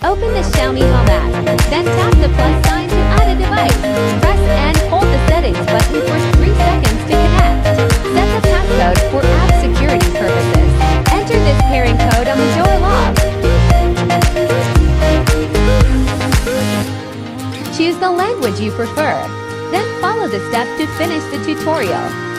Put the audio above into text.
Open the Xiaomi Home app, then tap the plus sign to add a device. Press and hold the settings button for 3 seconds to connect. Set the passcode for app security purposes. Enter this pairing code on the door lock. Choose the language you prefer. Then follow the steps to finish the tutorial.